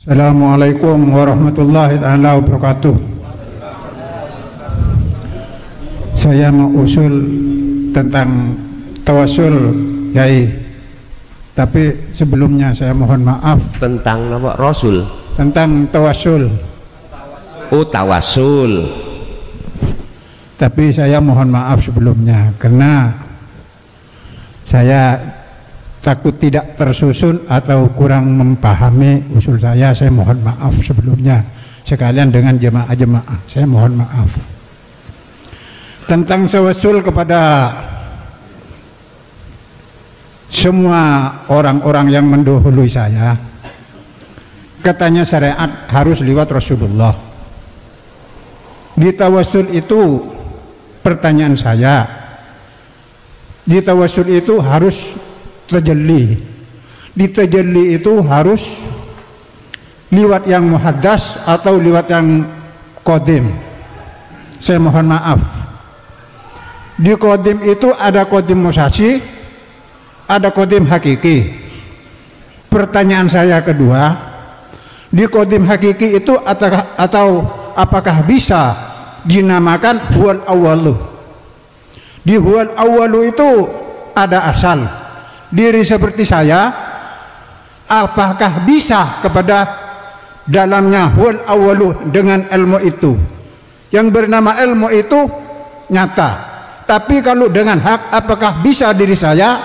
Assalamualaikum warahmatullahi wabarakatuh. Saya mau usul tentang tawasul, Yai. Tapi sebelumnya saya mohon maaf tentang apa? Rasul? Tentang tawasul. Oh, tawasul. Tapi saya mohon maaf sebelumnya karena saya takut tidak tersusun atau kurang memahami usul saya mohon maaf sebelumnya sekalian dengan jemaah-jemaah. Saya mohon maaf tentang tawasul kepada semua orang-orang yang mendahului saya. Katanya syariat harus lewat Rasulullah. Di tawasul itu, pertanyaan saya, di tawasul itu harus tajalli. Di tajalli itu harus liwat yang muhaddas atau liwat yang qadim. Saya mohon maaf. Di qadim itu ada qadim musasi, ada qadim hakiki. Pertanyaan saya kedua, di qadim hakiki itu atau apakah bisa dinamakan huwal awwalu? Di huwal awwalu itu ada asal. Diri seperti saya, apakah bisa kepada dalamnya huwal awwalu dengan ilmu itu? Yang bernama ilmu itu nyata. Tapi kalau dengan hak, apakah bisa diri saya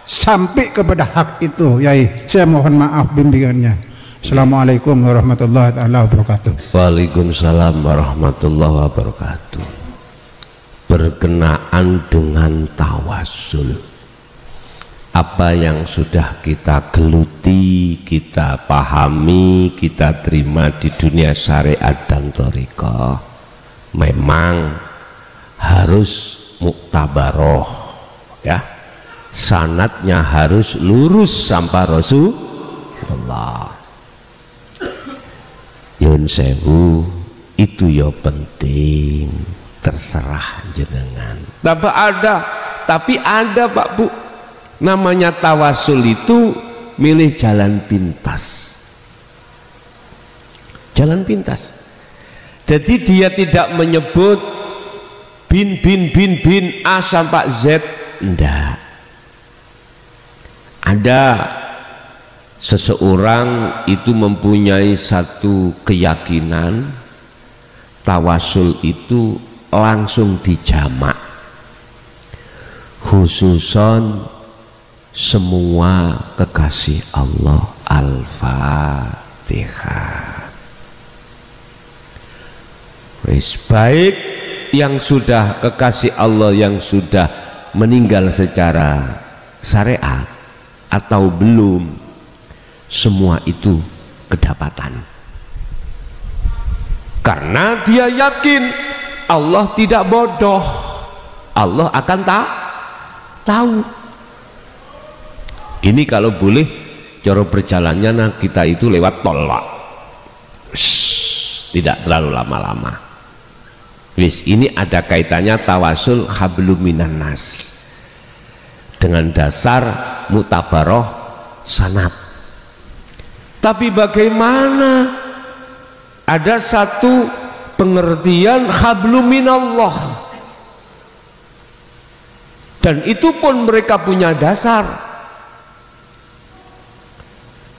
sampai kepada hak itu? Yai, saya mohon maaf bimbingannya. Assalamualaikum warahmatullahi wabarakatuh. Waalaikumsalam warahmatullahi wabarakatuh. Berkenaan dengan tawasul, apa yang sudah kita geluti, kita pahami, kita terima di dunia syariat dan thariqah, memang harus muktabaroh, ya, sanadnya harus lurus sampai Rasulullah. Yun sewu, itu ya penting, terserah jenengan. Tapi ada Pak Bu, namanya tawasul itu milih jalan pintas. Jalan pintas. Jadi dia tidak menyebut bin A sampai Z, enggak. Ada seseorang itu mempunyai satu keyakinan, tawasul itu langsung dijamak, khususon semua kekasih Allah. Al-Fatihah. Wis, baik yang sudah kekasih Allah yang sudah meninggal secara syariat atau belum, semua itu kedapatan, karena dia yakin Allah tidak bodoh, Allah akan tahu. Ini kalau boleh cara berjalannya, nah kita itu lewat tol, Pak. Tidak terlalu lama-lama. Wis, ini ada kaitannya tawasul hablum minan nas dengan dasar mutabaroh sanad. Tapi bagaimana ada satu pengertian hablum minallah, dan itu pun mereka punya dasar.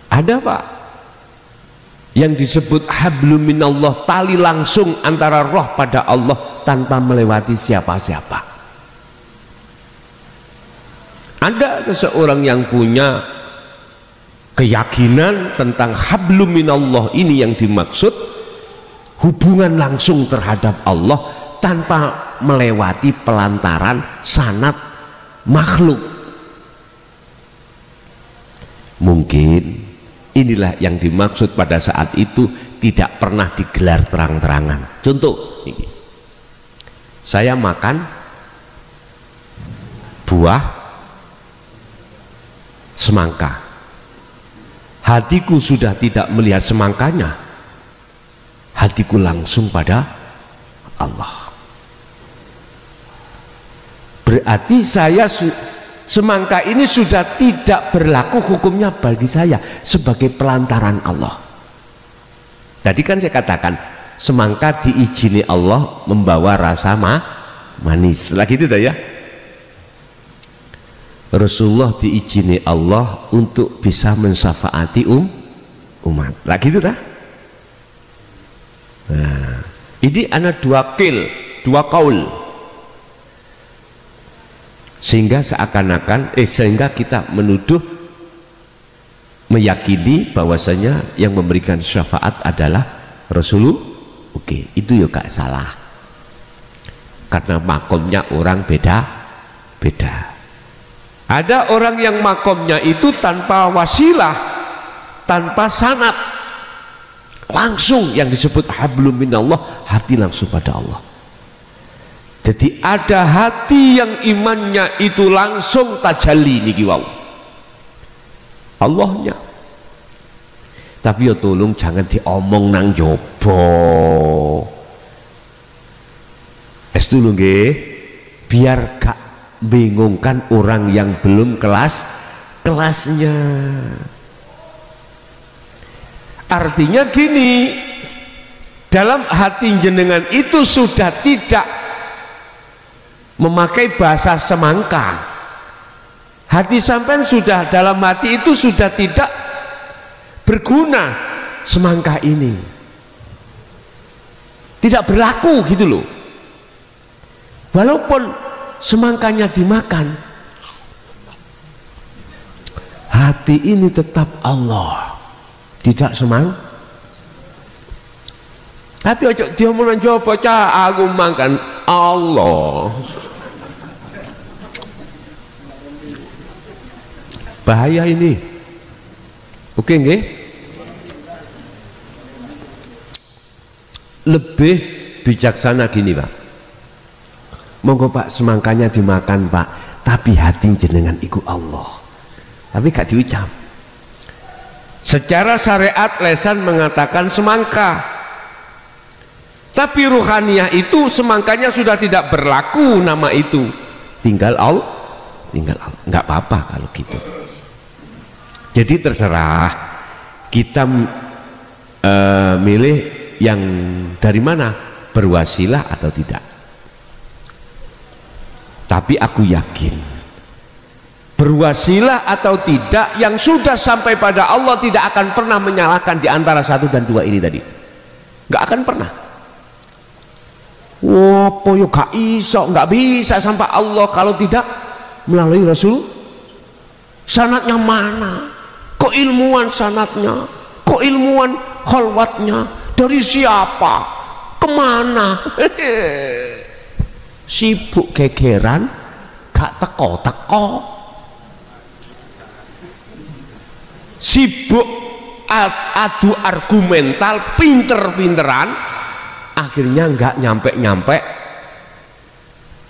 Ada Pak yang disebut hablum minallah, tali langsung antara roh pada Allah tanpa melewati siapa-siapa. Ada seseorang yang punya keyakinan tentang hablum minallah, ini yang dimaksud hubungan langsung terhadap Allah tanpa melewati pelantaran sanad makhluk. Mungkin inilah yang dimaksud pada saat itu tidak pernah digelar terang-terangan. Contoh, saya makan buah semangka, hatiku sudah tidak melihat semangkanya, hatiku langsung pada Allah. Berarti saya semangka ini sudah tidak berlaku hukumnya bagi saya sebagai pelantaran Allah. Tadi kan saya katakan semangka diizini Allah membawa rasa manis lah gitu dah ya. Rasulullah diizini Allah untuk bisa mensafaati umat lah gitu dah. Nah, ini ada dua kaul sehingga seakan-akan sehingga kita menuduh meyakini bahwasanya yang memberikan syafaat adalah Rasulullah. Oke, itu ya gak salah karena makomnya orang beda-beda. Ada orang yang makomnya itu tanpa wasilah, tanpa sanad, langsung yang disebut hablum minallah, hati langsung pada Allah. Jadi ada hati yang imannya itu langsung tajalli niki wau Allahnya. Tapi ya tolong jangan diomong nang jopo es dulu nggih, biar gak bingungkan orang yang belum kelasnya. Artinya gini, dalam hati jenengan itu sudah tidak memakai bahasa semangka. Hati sampean sudah dalam hati itu sudah tidak berguna semangka ini, tidak berlaku gitu loh. Walaupun semangkanya dimakan, hati ini tetap Allah, tidak semang. Tapi ojo dia mau coba cah aku makan Allah. Bahaya ini. Oke nggih? Lebih bijaksana gini Pak. Monggo Pak semangkanya dimakan Pak, tapi hati jenengan iku Allah. Tapi gak diucap. Secara syariat lesan mengatakan semangka, tapi ruhaniyah itu semangkanya sudah tidak berlaku nama itu, tinggal Allah, nggak apa-apa kalau gitu. Jadi terserah kita milih yang dari mana, berwasilah atau tidak. Tapi aku yakin berwasilah atau tidak, yang sudah sampai pada Allah tidak akan pernah menyalahkan di antara 1 dan 2 ini tadi, nggak akan pernah. Wah, yo gak iso, nggak bisa sampai Allah kalau tidak melalui Rasul. Sanatnya mana? Kok ilmuwan sanatnya? Kok ilmuwan khalwatnya? Dari siapa? Kemana? Sibuk gegeran, gak teko-teko. Sibuk adu argumental, pinter-pinteran, akhirnya nggak nyampe-nyampe,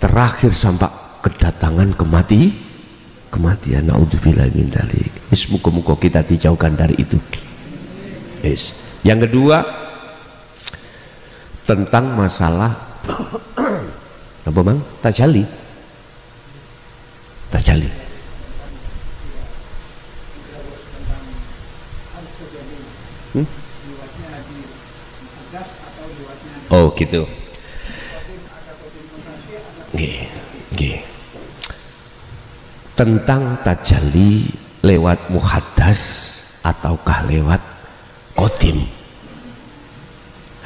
terakhir sampai kedatangan kematian. Naudzubillah min dzalik. Muga-muga kita dijauhkan dari itu. Yes. Yang kedua tentang masalah apa Bang? Tajalli. Oh gitu. Nggih. Tentang tajalli lewat muhaddas ataukah lewat qadim.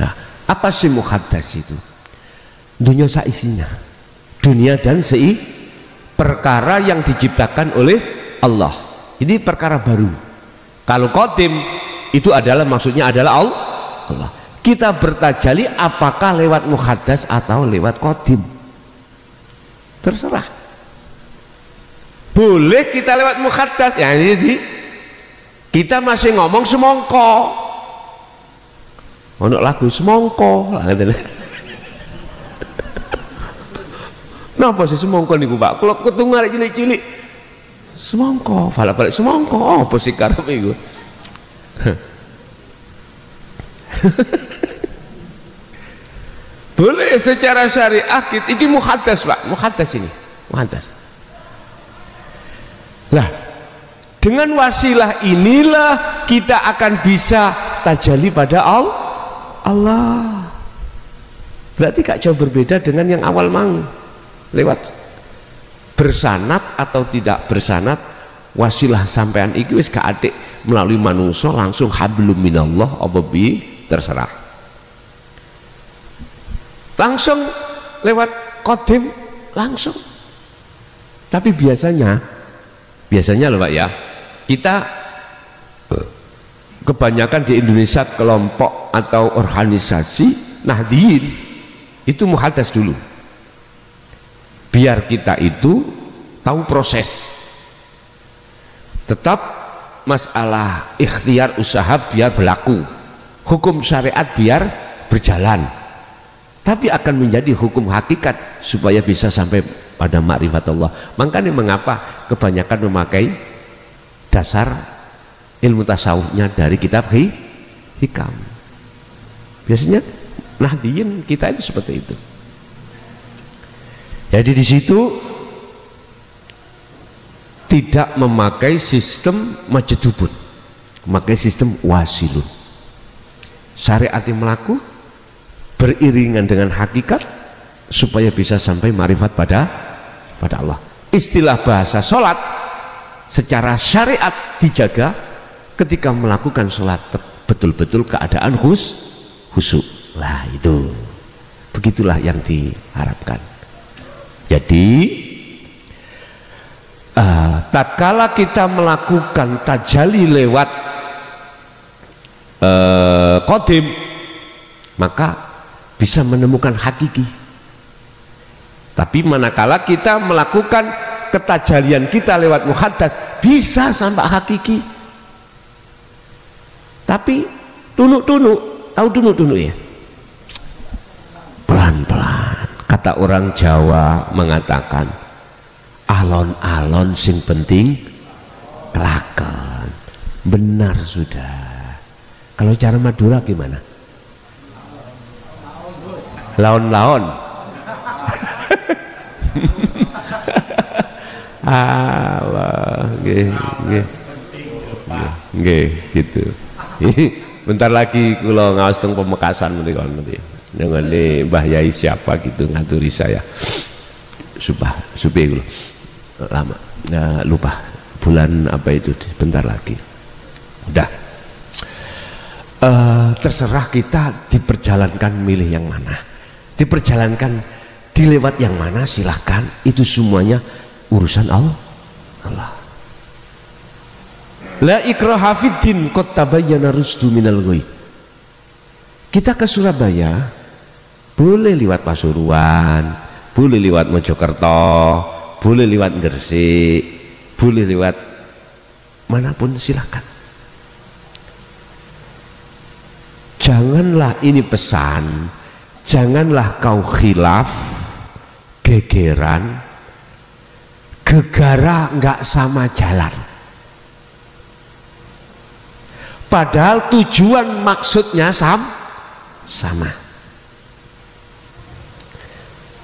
Nah, apa sih muhaddas itu? Dunia saisinya, dunia dan perkara yang diciptakan oleh Allah. Ini perkara baru. Kalau qadim itu adalah maksudnya adalah Allah. Kita bertajalli apakah lewat muhaddas atau lewat qadim, terserah. Boleh kita lewat muhaddas, ya ini kita masih ngomong semongko. Ono lagu semongko lah ngene. Napa sih semongko niku Pak? Kalau ketemu arek cilik-cilik semongko, balik semongko, apa sih karep iku? Boleh secara syariah ini muhaddas Pak, muhaddas ini, muhaddas. Lah, dengan wasilah inilah kita akan bisa tajalli pada Allah. Allah. Berarti gak jauh berbeda dengan yang awal mang. Lewat bersanat atau tidak bersanat, wasilah sampean iki wis gak atik melalui manusia, langsung hablum minallah apa bi terserah. Langsung lewat qadim langsung. Tapi biasanya loh Pak ya, kita kebanyakan di Indonesia kelompok atau organisasi Nahdliyin itu muhadats dulu, biar kita itu tahu proses. Tetap masalah ikhtiar usaha biar berlaku, hukum syariat biar berjalan, tapi akan menjadi hukum hakikat supaya bisa sampai pada makrifat Allah. Makanya mengapa kebanyakan memakai dasar ilmu tasawufnya dari kitab hikam. Biasanya Nahdliyin kita itu seperti itu. Jadi di situ tidak memakai sistem majdubun, memakai sistem wasilun. Syariat yang melaku beriringan dengan hakikat supaya bisa sampai marifat pada Allah. Istilah bahasa sholat secara syariat dijaga ketika melakukan sholat betul-betul keadaan khusyuk. Lah itu, begitulah yang diharapkan. Jadi tatkala kita melakukan tajalli lewat qadim, maka bisa menemukan hakiki. Tapi manakala kita melakukan ketajalian kita lewat muhaddas, bisa sampai hakiki. Tapi tunuk-tunuk, tahu tunuk-tunuk ya? Pelan-pelan. Kata orang Jawa mengatakan, alon-alon sing penting kelakon. Benar sudah. Kalau cara Madura gimana? Laon-laon. Allah, nggih gitu. Bentar lagi kula ngaos teng Pemekasan menika nanti. Dengan Mbah Yai siapa gitu ngaturi saya. Supaya kula lama. Nah, lupa bulan apa itu bentar lagi. Udah. Terserah kita diperjalankan milih yang mana, diperjalankan dilewat yang mana, silahkan. Itu semuanya urusan Allah. La ikraha fiddin qad tabayyana rusdu minal ghayy. Kita ke Surabaya boleh lewat Pasuruan, boleh lewat Mojokerto, boleh lewat Gresik, boleh lewat manapun, silahkan. Janganlah, ini pesan, janganlah kau khilaf, gegeran, gegara nggak sama jalan. Padahal tujuan maksudnya sama.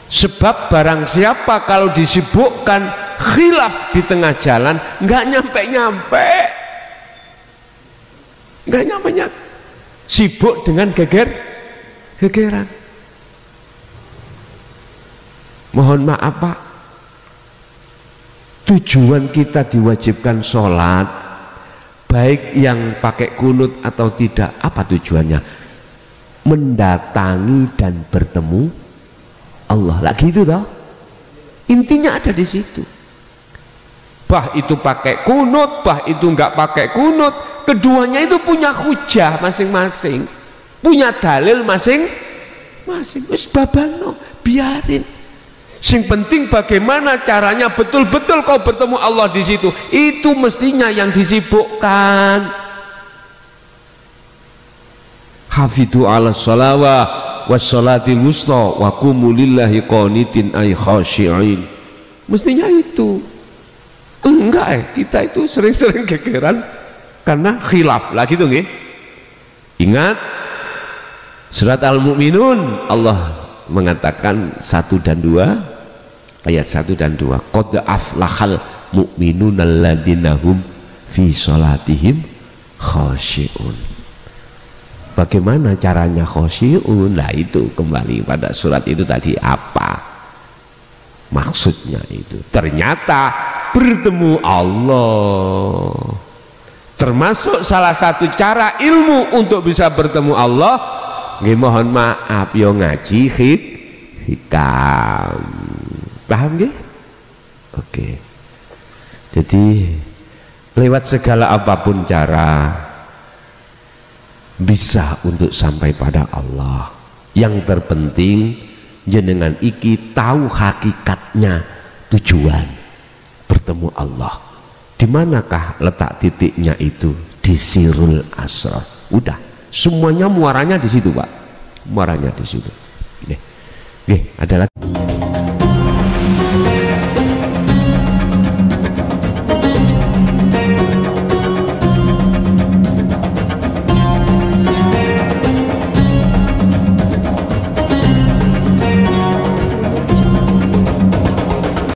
Sebab barang siapa kalau disibukkan khilaf di tengah jalan, nggak nyampe, sibuk dengan gegeran. Mohon maaf Pak, tujuan kita diwajibkan sholat, baik yang pakai kunut atau tidak, apa tujuannya? Mendatangi dan bertemu Allah. Lagi itu toh, intinya ada di situ. Bah itu pakai kunut, bah itu nggak pakai kunut, keduanya itu punya hujah masing-masing, punya dalil masing-masing. Wis babano, biarin. Sing penting bagaimana caranya betul-betul kau bertemu Allah di situ. Itu mestinya yang disibukkan. Hafidhu ala sholawah wassolatil wusta wa qumu lillahi qanitin ay khashi'in. Mestinya itu. Enggak, kita itu sering-sering gegeran karena khilaf lah gitu nggih. Ingat surat Al-Mu'minun, Allah mengatakan 1 dan 2, ayat 1 dan 2, qad aflahal mu'minuna alladzina hum fi sholatihim khashi'un. bagaimana caranya khosyi'un? Nah itu kembali pada surat itu tadi, apa maksudnya itu? Ternyata bertemu Allah termasuk salah satu cara ilmu untuk bisa bertemu Allah. Nggih mohon maaf yo ngaji hikam. Paham nggih? Oke. Jadi lewat segala apapun cara bisa untuk sampai pada Allah. Yang terpenting jenengan iki tahu hakikatnya, tujuan bertemu Allah. Di manakah letak titiknya itu? Di sirul asrar. Udah, semuanya muaranya di situ, Pak. Muaranya di situ. Oke, ada lagi.